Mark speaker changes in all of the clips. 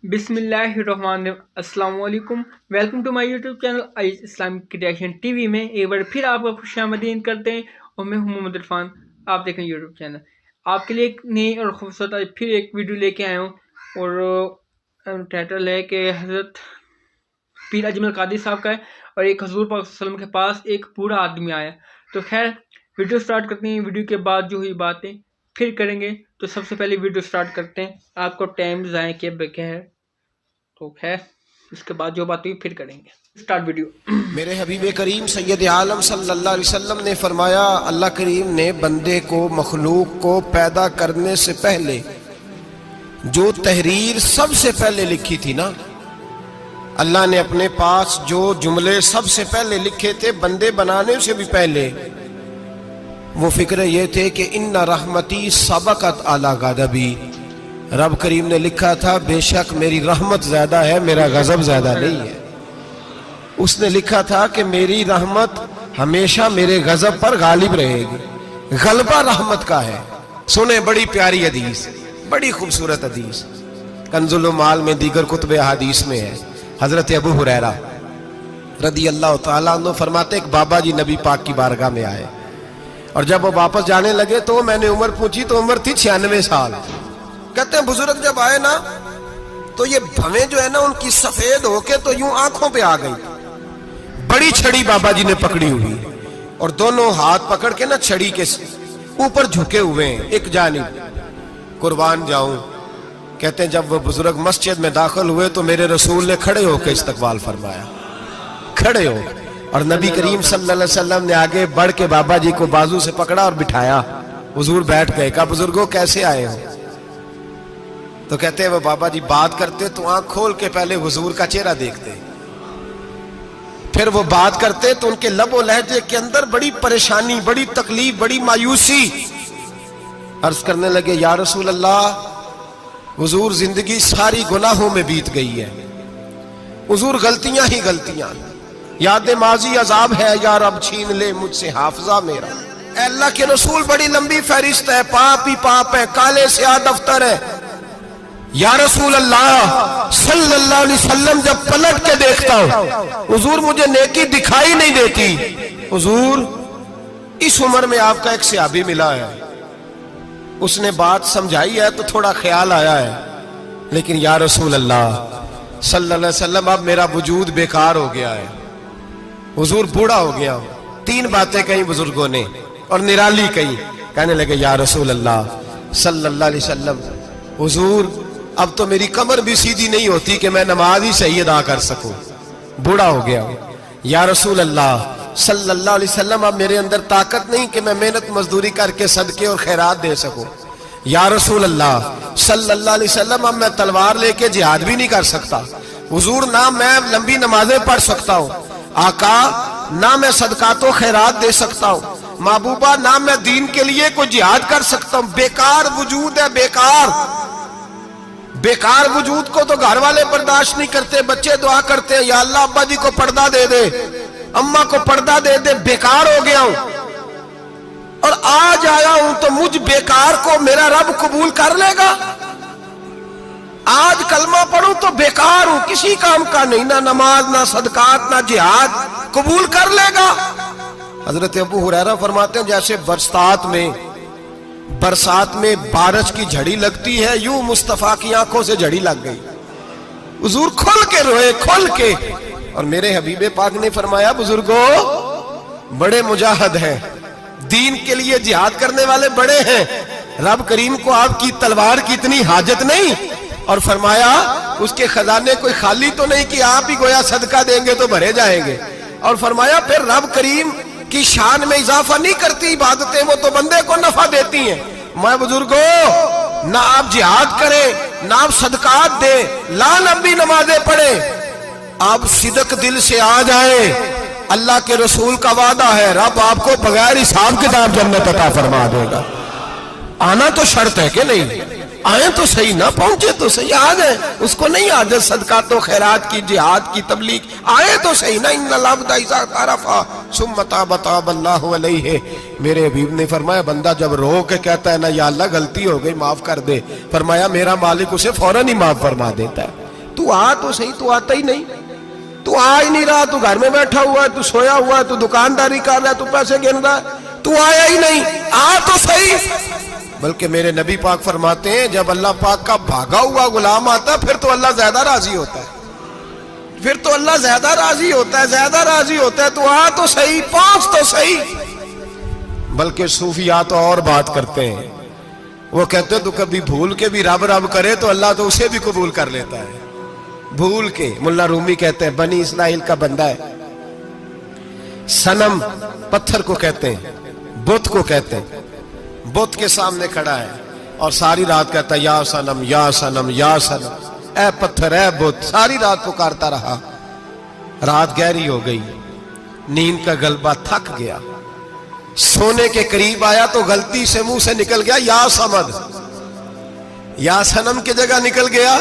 Speaker 1: बिस्मिल्लाहिर्रहमानिर्रहीम। अस्सलाम वालेकुम। Welcome to my YouTube channel Islamic creation TV में एक बार फिर आपका खुशामदीद करते हैं और मैं हूं मोहम्मद इरफान। आप देखें यूट्यूब चैनल। आपके लिए एक नई और खूबसूरत आज फिर एक वीडियो लेके आया हूं और टाइटल है कि हज़रत पीर अजमल कादरी साहब का है और एक हजूर पाक सल्लल्लाहु अलैहि वसल्लम के पास एक बूढ़ा आदमी आया। तो खैर वीडियो स्टार्ट करते हैं। वीडियो के बाद जो हुई बातें फिर करेंगे। तो सबसे पहले वीडियो स्टार्ट करते हैं। आपको टाइम ज़ाया के बगैर तो खैर इसके बाद जो बात हुई फिर करेंगे। Start video.
Speaker 2: मेरे हबीब करीम सैयद आलम सल्लल्लाहु अलैहि वसल्लम ने फरमाया, अल्लाह करीम ने बंदे को मखलूक को पैदा करने से पहले जो तहरीर सबसे पहले लिखी थी ना, अल्लाह ने अपने पास जो जुमले सबसे पहले लिखे थे बंदे बनाने से भी पहले, वो फिक्र ये थे कि इन्ना रहमती सबकत अला गज़बी। रब करीम ने लिखा था बेशक मेरी रहमत ज्यादा है, मेरा गजब ज्यादा नहीं है। उसने लिखा था कि मेरी रहमत हमेशा मेरे गजब पर गालिब रहेगी। गलबा रहमत का है। सुने बड़ी प्यारी हदीस, बड़ी खूबसूरत हदीस, कंजुल माल में दीगर कुतुब हदीस में है। हजरत अबू हुरैरा रदी अल्लाह तआला अन्हु फरमाते, एक बाबा जी नबी पाक की बारगाह में आए और जब वो वापस जाने लगे तो मैंने उम्र पूछी तो उम्र थी 96 साल। कहते हैं बुजुर्ग जब आए ना तो ये भवें जो है ना उनकी सफेद होके तो यूं आंखों पे आ गई। बड़ी छड़ी बाबा जी ने पकड़ी हुई और दोनों हाथ पकड़ के ना छड़ी के ऊपर झुके हुए हैं एक जानिब। कुर्बान जाऊं, कहते हैं जब वो बुजुर्ग मस्जिद में दाखिल हुए तो मेरे रसूल ने खड़े होकर इस्तकबाल फरमाया, खड़े हो। और नबी करीम सल्लल्लाहु अलैहि वसल्लम ने आगे बढ़ के बाबा जी को बाजू से पकड़ा और बिठाया। हुजूर बैठ गए। कहा बुजुर्गों कैसे आए हो? तो कहते हैं वो बाबा जी बात करते तो आंख खोल के पहले हुजूर का चेहरा देखते, फिर वो बात करते तो उनके लबो लहजे के अंदर बड़ी परेशानी, बड़ी तकलीफ, बड़ी मायूसी। अर्ज करने लगे, या रसूल अल्लाह, हुजूर जिंदगी सारी गुनाहों में बीत गई है, हुजूर गलतियां ही गलतियां, याद माजी अजाब है, यार अब छीन ले मुझसे हाफजा मेरा। अल्लाह के रसूल बड़ी लंबी फहरिस्त है, पाप ही पाप है, काले स्याह दफ्तर है। या रसूल अल्लाह सल्लल्लाहु अलैहि वसल्लम जब पलट के देखता हूं हुजूर मुझे नेकी दिखाई नहीं देती। हुजूर इस उम्र में आपका एक सहाबी मिला है, उसने बात समझाई है तो थोड़ा ख्याल आया है, लेकिन या रसूल अल्लाह सल्लल्लाहु अलैहि वसल्लम अब मेरा वजूद बेकार हो गया है, हुजूर बूढ़ा हो गया हूं। 3 बातें कही बुजुर्गों ने और निराली कही। कहने लगे, या रसूल अल्लाह सल्लल्लाहु अलैहि वसल्लम, हुजूर अब तो मेरी कमर भी सीधी नहीं होती कि मैं नमाज ही सही अदा कर सकूं, बूढ़ा हो गया हूं। या रसूल अल्लाह सल्लल्लाहु अलैहि वसल्लम, अब मेरे अंदर ताकत नहीं कि मैं मेहनत मजदूरी करके सदके और खैरात दे सकूं। या रसूल अल्लाह सल्लल्लाहु अलैहि वसल्लम, अब मैं तलवार लेके जिहाद भी नहीं कर सकता। हुजूर ना मैं लंबी नमाजें पढ़ सकता हूं, आका ना मैं सदकात और खैरात दे सकता हूं, महबूबा ना मैं दीन के लिए कोई जिहाद कर सकता हूं। बेकार वजूद है, बेकार बेकार वजूद को तो घर वाले बर्दाश्त नहीं करते, बच्चे दुआ करते हैं, या अल्लाह अब्बा जी को पर्दा दे दे, अम्मा को पर्दा दे दे, बेकार हो गया हूं और आज आया हूं तो मुझ बेकार को मेरा रब कबूल कर लेगा। आज कलमा पढ़ूं तो बेकार हूं, किसी काम का नहीं, ना नमाज ना सदकात ना जिहाद, कबूल कर लेगा। हजरत अबू हुरैरा फरमाते हैं जैसे बरसात में बारिश की झड़ी लगती है, यूं मुस्तफा की आंखों से झड़ी लग गई। हुजूर खुल के रोए, खुल के। और मेरे हबीबे पाक ने फरमाया, बुजुर्गों बड़े मुजाहिद हैं, दीन के लिए जिहाद करने वाले बड़े हैं, रब करीम को आपकी तलवार की इतनी हाजत नहीं। और फरमाया उसके खजाने कोई खाली तो नहीं कि आप ही गोया सदका देंगे तो भरे जाएंगे। और फरमाया फिर रब करीम की शान में इजाफा नहीं करती इबादतें, वो तो बंदे को नफा देती हैं। मैं बुजुर्गों ना आप जिहाद करें, ना आप सदकात दे, ला नबी नमाजें पढ़े, आप सिदक दिल से आ जाए, अल्लाह के रसूल का वादा है रब आपको बगैर हिसाब किताब जन्नत अता फरमा देगा। आना तो शर्त है कि नहीं, आए तो सही, ना पहुंचे तो सही, आ जाए, उसको नहीं आदत सदकात तो खैरात की, जिहाद की, तबलीग, आए तो सही ना। इन्नल अब्दा इज़ा तारफा सुम्मा ताबा ताबल्लाहु अलैहि। मेरे हबीब ने फरमाया बंदा जब रो के कहता है ना या अल्लाह गलती हो गई माफ कर दे, फरमाया मेरा मालिक उसे फौरन ही माफ फरमा देता है। तू आ तो सही, तू आता ही नहीं, तू आ ही नहीं रहा, तू घर में बैठा हुआ है, तू सोया हुआ है, तू दुकानदारी कर रहा है, तू पैसे गिन रहा है, तू आया ही नहीं, आ तो सही। बल्कि मेरे नबी पाक फरमाते हैं जब अल्लाह पाक का भागा हुआ गुलाम आता फिर तो अल्लाह ज्यादा राजी होता है, फिर तो अल्लाह ज्यादा राजी होता है, ज्यादा राजी होता है। तू आ तो सही, पहुंच तो सही। बल्कि सूफिया तो और बात करते हैं, वो कहते हैं तू कभी भूल के भी रब रब करे तो अल्लाह तो उसे भी कबूल कर लेता है, भूल के। मुल्ला रूमी कहते हैं बनी इस्राइल का बंदा है, सनम पत्थर को कहते हैं, बुत को कहते हैं, बुत के सामने खड़ा है और सारी रात कहता है या सनम या सनम या सनम, ऐ पत्थर ऐ बुत, सारी रात पुकारता रहा। रात गहरी हो गई, नींद का गलबा थक गया, सोने के करीब आया तो गलती से मुंह से निकल गया या समद, या सनम की जगह निकल गया।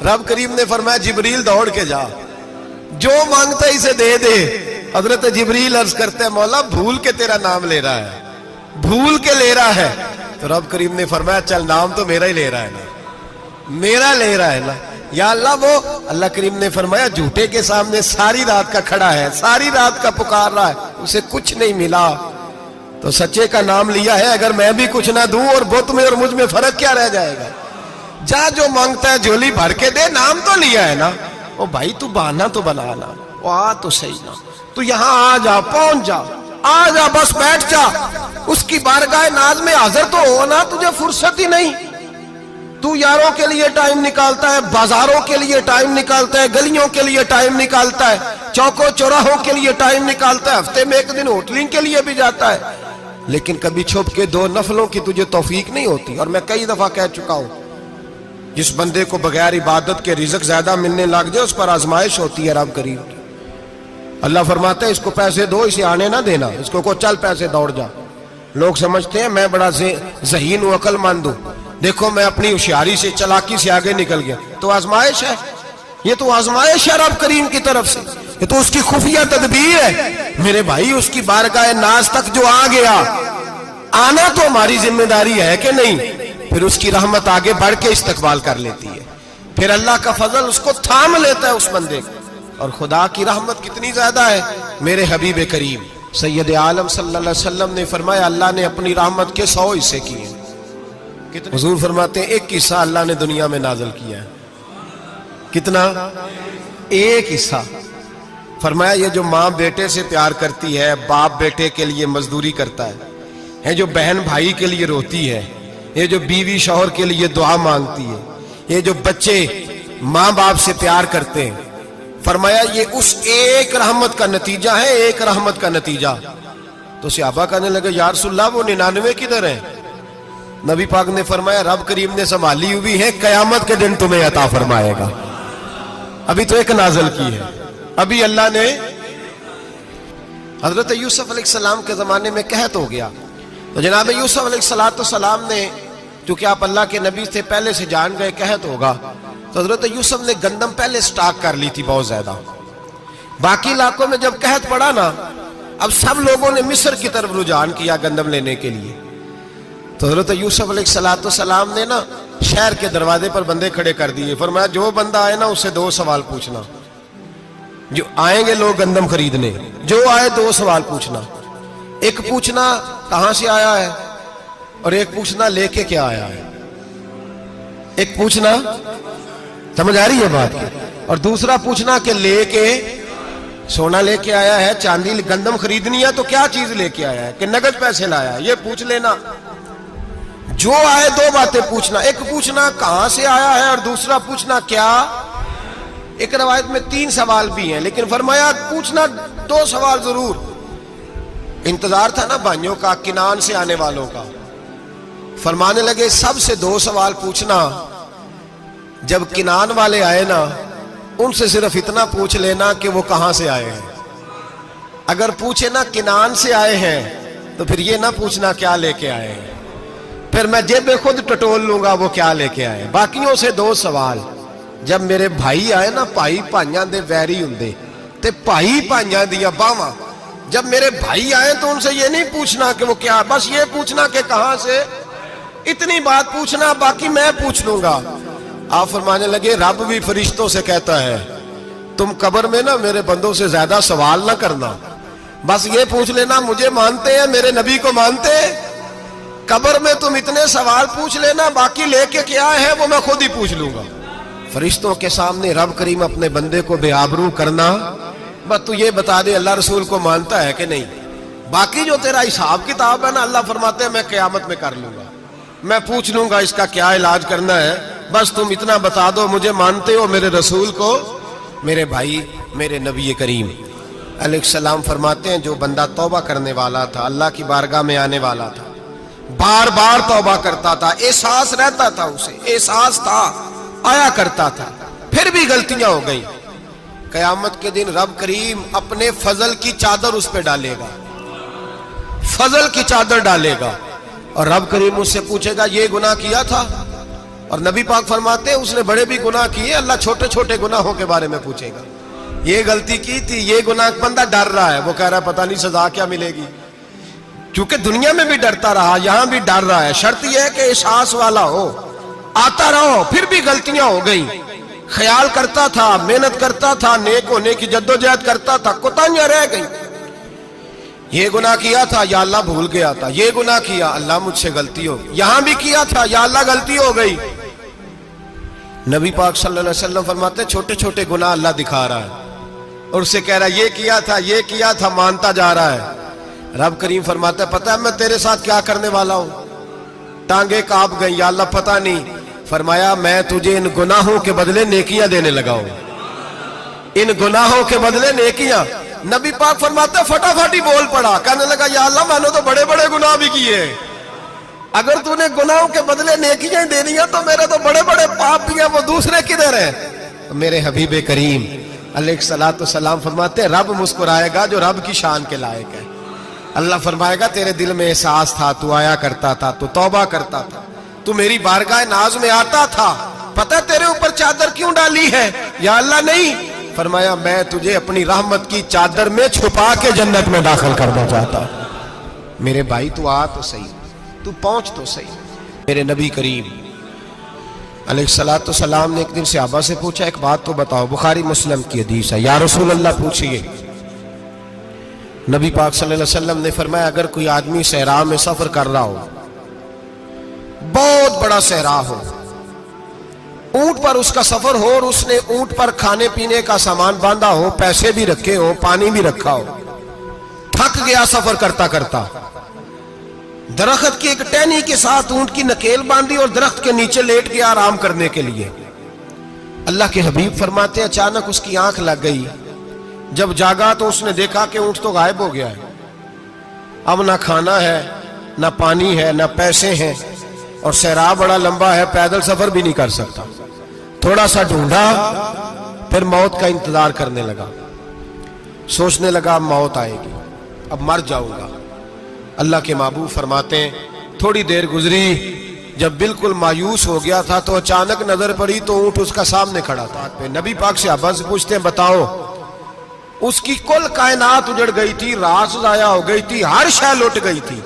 Speaker 2: रब करीम ने फरमाया जिब्रील दौड़ के जा, जो मांगता है इसे दे दे। हजरत जिब्रील अर्ज करते हैं मौला भूल के तेरा नाम ले रहा है, भूल के ले रहा है। तो रब करीम ने फरमाया चल नाम तो मेरा ही ले रहा है ना, मेरा ले रहा है ना, या अल्लाह। वो अल्लाह करीम ने फरमाया झूठे के सामने सारी रात का खड़ा है, सारी रात का पुकार रहा है, उसे कुछ नहीं मिला तो सच्चे का नाम लिया है। अगर मैं भी कुछ ना दूं और बुत में और मुझ में फर्क क्या रह जाएगा। जा जो मांगता है झोली भर के दे, नाम तो लिया है ना। ओ भाई तू बहाना तो बना ना, वो आ तो सही ना, तू यहाँ आ जा, पहुंच जा, आ जा, बस बैठ जा, उसकी बारगाह नाज में हाजिर तो हो ना। तुझे फुर्सत ही नहीं, तू यारों के लिए टाइम निकालता है, बाजारों के लिए टाइम निकालता है, गलियों के लिए टाइम निकालता है, चौकों चौराहों के लिए टाइम निकालता है, हफ्ते में एक दिन होटलिंग के लिए भी जाता है, लेकिन कभी छुप के दो नफलों की तुझे तौफीक नहीं होती। और मैं कई दफा कह चुका हूं, जिस बंदे को बगैर इबादत के रिज़्क ज्यादा मिलने लग जाए उस पर आजमाइश होती है रब करीम की। अल्लाह फरमाता है इसको पैसे दो, इसे आने ना देना, इसको को चल पैसे दौड़ जा। लोग समझते हैं मैं बड़ा ज़हीन हूं, अक्लमंद हूं, देखो मैं अपनी होशियारी से चालाकी से आगे निकल गया। तो आजमाइश है, ये तो आजमाइश है रब करीम की तरफ से, ये तो उसकी खुफिया तदबीर है। मेरे भाई उसकी बारगाह नाज तक जो आ गया, आना तो हमारी जिम्मेदारी है कि नहीं। फिर उसकी रहमत आगे बढ़ के इस्तकबाल कर लेती है, फिर अल्लाह का फजल उसको थाम लेता है उस बंदे को। और खुदा की रहमत कितनी ज्यादा है। मेरे हबीब करीम सैयद आलम सल्लल्लाहु अलैहि वसल्लम ने फरमाया अल्लाह ने अपनी रहमत के 100 हिस्से किए। कितने? हुजूर फरमाते हैं एक हिस्सा अल्लाह ने दुनिया में नाजिल किया है। कितना? एक हिस्सा। फरमाया ये जो माँ बेटे से प्यार करती है, बाप बेटे के लिए मजदूरी करता है, जो बहन भाई के लिए रोती है, ये जो बीवी शौहर के लिए दुआ मांगती है, ये जो बच्चे माँ बाप से प्यार करते हैं, फरमाया ये उस एक रहमत का नतीजा है, एक रहमत का नतीजा। तो सहाबा कहने लगे या रसूलल्लाह वो 99 किधर है? नबी पाक ने फरमाया रब करीम ने संभाली हुई है, कयामत के दिन तुम्हें अता फरमाएगा। अभी तो एक नाज़िल की है, अभी अल्लाह ने। हजरत यूसुफ अलैहिस्सलाम के जमाने में कहत हो गया, तो जनाब यूसुफ अलैहिस्सलाम ने, क्योंकि आप अल्लाह के नबी से पहले से जान गए कहत होगा, तो हजरत यूसुफ ने गंदम पहले स्टॉक कर ली थी बहुत ज्यादा। बाकी इलाकों में जब कहत पड़ा ना, अब सब लोगों ने मिस्र की तरफ रुझान किया गंदम लेने के लिए। तो हजरत यूसुफ अलैहिस्सलाम ने ना शहर के दरवाजे पर बंदे खड़े कर दिए। फरमाया जो बंदा आए ना उससे 2 सवाल पूछना। जो आएंगे लोग गंदम खरीदने, जो आए 2 सवाल पूछना। एक पूछना कहां से आया है, और एक पूछना लेके क्या आया है। एक पूछना, समझ आ रही है बात की, और दूसरा पूछना कि लेके सोना लेके आया है, चांदी गंदम खरीदनी है तो क्या चीज लेके आया है, कि नगद पैसे लाया है, ये पूछ लेना। जो आए 2 बातें पूछना। एक पूछना कहां से आया है और दूसरा पूछना क्या। एक रवायत में 3 सवाल भी हैं, लेकिन फरमाया पूछना 2 सवाल जरूर। इंतजार था ना भाइयों का किनान से आने वालों का। फरमाने लगे सबसे 2 सवाल पूछना। जब किनान वाले आए ना, उनसे सिर्फ इतना पूछ लेना कि वो कहां से आए हैं। अगर पूछे ना किनान से आए हैं तो फिर ये ना पूछना क्या लेके आए हैं, फिर मैं जेबे खुद टटोल लूंगा वो क्या लेके आए। बाकियों से 2 सवाल। जब मेरे भाई आए ना, भाई भाइयां दे वैरी हुंदे ते भाई भाइयां दियां बावां। जब मेरे भाई आए तो उनसे ये नहीं पूछना कि वो क्या, बस ये पूछना कि कहां से। इतनी बात पूछना, बाकी मैं पूछ लूंगा। آپ فرمانے لگے رب بھی فرشتوں سے کہتا ہے تم قبر میں نا میرے بندوں سے زیادہ سوال نہ کرنا، بس یہ پوچھ لینا مجھے مانتے ہیں، میرے نبی کو مانتے ہیں؟ قبر میں تم اتنے سوال پوچھ لینا، باقی لے کے کیا ہے وہ میں خود ہی پوچھ لوں گا۔ فرشتوں کے سامنے رب کریم اپنے بندے کو بے آبرو کرنا، بس تو یہ بتا دے اللہ رسول کو مانتا ہے کہ نہیں، باقی جو تیرا حساب کتاب ہے نا اللہ فرماتے ہیں میں قیامت میں کر لوں گا، میں پوچھ لوں گا اس کا کیا علاج کرنا ہے، بس تم اتنا بتا دو مجھے مانتے ہو میرے رسول کو۔ میرے بھائی میرے نبی کریم علیہ السلام فرماتے ہیں جو بندہ توبہ کرنے والا تھا، اللہ کی بارگاہ میں آنے والا تھا، بار بار توبہ کرتا تھا، احساس رہتا تھا، اسے احساس تھا، آیا کرتا تھا، پھر بھی غلطیاں ہو گئی، قیامت کے دن رب کریم اپنے فضل کی چادر اس پہ ڈالے گا، فضل کی چادر ڈالے گا، اور رب کریم اس سے پوچھے گا یہ گناہ کیا تھا؟ اور نبی پاک فرماتے ہیں اس نے بڑے بھی گناہ کیے، اللہ چھوٹے چھوٹے گناہوں کے بارے میں پوچھے گا، یہ غلطی کی تھی، یہ گناہ، بندہ ڈر رہا ہے، وہ کہہ رہا ہے پتہ نہیں سزا کیا ملے گی، کیونکہ دنیا میں بھی ڈرتا رہا، یہاں بھی ڈر رہا ہے، شرط یہ ہے کہ احساس والا ہو، آتا رہو، پھر بھی غلطیاں ہو گئیں، خیال کرتا تھا، محنت کرتا تھا، نیک ہونے کی جدوجہد کرتا تھا، کوتاہیاں رہ گئیں، یہ گناہ کیا تھا یا اللہ بھول گیا تھا، یہ گناہ کیا اللہ مجھ سے غلطی ہو گئی، یہاں بھی کیا تھا یا اللہ غلطی ہو گئی۔ نبی پاک صلی اللہ علیہ وسلم فرماتے ہیں چھوٹے چھوٹے گناہ اللہ دکھا رہا ہے اور اسے کہہ رہا ہے یہ کیا تھا مانتا جا رہا ہے۔ رب کریم فرماتا ہے پتہ ہے میں تیرے ساتھ کیا کرنے والا ہوں؟ ٹانگیں کانپ گئیں، یا اللہ پتہ نہیں، فرمایا میں تجھے ان گناہوں کے بدلے نیکیاں دینے لگا ہوں، ان گناہوں کے بدلے نیکیاں۔ نبی پاک فرماتا ہے فٹافٹ ہی بول پڑا، کہنے لگا یا اللہ میں نے تو بڑے بڑے گناہ بھی کیے، اگر تو نے گناہوں کے بدلے نیکیاں دے دیا تو میرے تو بڑے بڑے پاپ بھی ہیں، وہ دوسرے کدھر ہیں؟ میرے حبیب کریم علیہ السلام فرماتے ہیں رب مسکرائے گا جو رب کی شان کے لائق ہے، اللہ فرمائے گا تیرے دل میں احساس تھا، تو آیا کرتا تھا، تو توبہ کرتا تھا، تو میری بارگاہ ناز میں آتا تھا، پتہ تیرے اوپر چادر کیوں ڈالی ہے؟ یا اللہ نہیں، فرمایا میں تجھے اپنی رحمت کی چادر میں چھپا کے جنت میں داخل کرنا چاہتا ہوں۔ میرے بھائی تو آ تو صحیح، تو پہنچ تو صحیح۔ میرے نبی کریم علیہ السلام نے ایک دن صحابہ سے پوچھا ایک بات تو بتاؤ، بخاری مسلم کی حدیث ہے، یا رسول اللہ پوچھئے۔ نبی پاک صلی اللہ علیہ وسلم نے فرمایا اگر کوئی آدمی صحرا میں سفر کر رہا ہو، بہت بڑا صحرا ہو، اونٹ پر اس کا سفر ہو اور اس نے اونٹ پر کھانے پینے کا سامان باندھا ہو، پیسے بھی رکھے ہو، پانی بھی رکھا ہو، تھک گیا سفر کرتا کرتا، درخت کی ایک ٹہنی کے ساتھ اونٹ کی نکیل باندھی اور درخت کے نیچے لیٹ گیا آرام کرنے کے لیے۔ اللہ کے حبیب فرماتے ہیں اچانک اس کی آنکھ لگ گئی، جب جاگا تو اس نے دیکھا کہ اونٹ تو غائب ہو گیا ہے، اب نہ کھانا ہے، نہ پانی ہے، نہ پیسے ہیں، اور صحرا بڑا لمبا ہے، پیدل سفر بھی نہیں کر سکتا۔ تھوڑا سا ڈھونڈا، پھر موت کا انتظار کرنے لگا، سوچنے لگا اب موت آئے گی، اب مر جاؤں گا۔ اللہ کے محبوب فرماتے ہیں تھوڑی دیر گزری، جب بالکل مایوس ہو گیا تھا تو اچانک نظر پڑی تو اونٹ اس کا سامنے کھڑا تھا۔ نبی پاک سے صحابہ سے پوچھتے ہیں بتاؤ، اس کی کل کائنات اجڑ گئی تھی، راس ضائع ہو گئی تھی، ہر شے لٹ گئی تھی،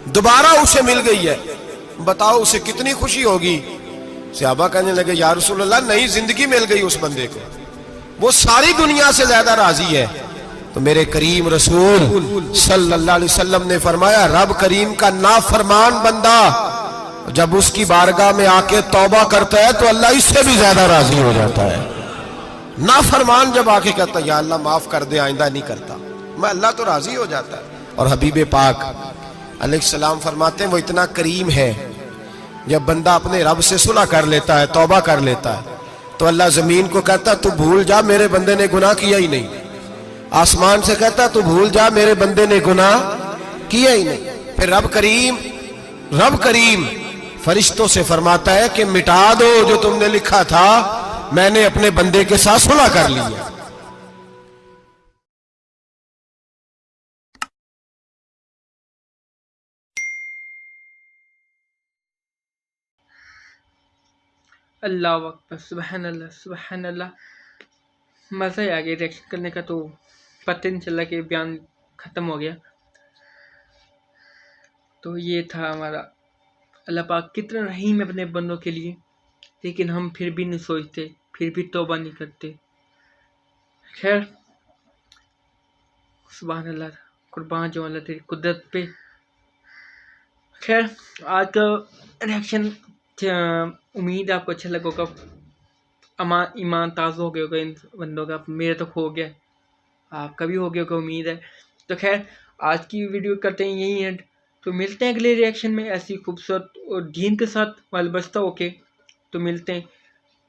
Speaker 2: دوبارہ اسے مل گئی ہے، بتاؤ اسے کتنی خوشی ہوگی؟ صحابہ کہنے لگے یا رسول اللہ نئی زندگی مل گئی اس بندے کو، وہ ساری دنیا سے زیادہ راضی ہے۔ تو میرے کریم رسول صلی اللہ علیہ وسلم نے فرمایا رب کریم کا نافرمان بندہ جب اس کی بارگاہ میں آ کے توبہ کرتا ہے تو اللہ اس سے بھی زیادہ راضی ہو جاتا ہے۔ نافرمان جب آ کے کہتا ہے یا اللہ معاف کر دے آئندہ نہیں کرتا، میں اللہ تو راضی ہو جاتا ہے۔ اور حبیب پاک علیہ السلام فرماتے ہیں وہ اتنا کریم ہے، جب بندہ اپنے رب سے صلح کر لیتا ہے، توبہ کر لیتا ہے، تو اللہ زمین کو کہتا ہے تو بھول جا میرے بندے نے گناہ کیا ہی نہیں، آسمان سے کہتا ہے تو بھول جا میرے بندے نے گناہ کیا ہی نہیں۔ پھر رب کریم فرشتوں سے فرماتا ہے کہ مٹا دو جو تم نے لکھا تھا، میں نے اپنے بندے کے ساتھ صلح کر لیا۔
Speaker 1: اللہ اکبر، سبحان اللہ سبحان اللہ، مزہ ہی آ گیا ریئیکشن کرنے کا، تو پتہ نہیں چلا کہ بیان ختم ہو گیا۔ تو یہ تھا ہمارا اللہ پاک کتنا رحیم ہے اپنے بندوں کے لیے، لیکن ہم پھر بھی نہیں سوچتے، پھر بھی توبہ نہیں کرتے۔ خیر سبحان اللہ، قربان جو اللہ تیری قدرت پہ۔ خیر آج کا ریئیکشن امید آپ کو اچھا لگا ہوگا، ایمان تازہ ہو گیا ہوگا ان بندوں کا، میرے تو ہو گیا، آپ کا بھی ہو گیا ہوگا امید ہے۔ تو خیر آج کی ویڈیو کرتے ہیں یہی اینڈ، تو ملتے ہیں اگلے ریئیکشن میں ایسی خوبصورت اور دین کے ساتھ وابستہ ہو کے، تو ملتے ہیں۔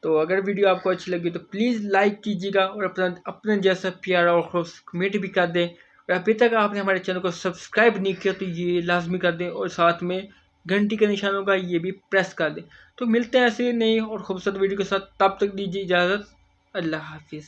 Speaker 1: تو اگر ویڈیو آپ کو اچھی لگی تو پلیز لائک کیجیے گا، اور اپنا جیسا پیارا اور خوش کمنٹ بھی کر دیں، اور ابھی تک آپ نے ہمارے چینل کو سبسکرائب نہیں کیا تو یہ لازمی کر دیں، اور ساتھ میں گھنٹی کا نشان ہوگا یہ بھی پریس کر دیں۔ تو ملتے ہیں ایسے نئی اور خوبصورت ویڈیو کے ساتھ، تب تک دیجیے اجازت، اللہ حافظ۔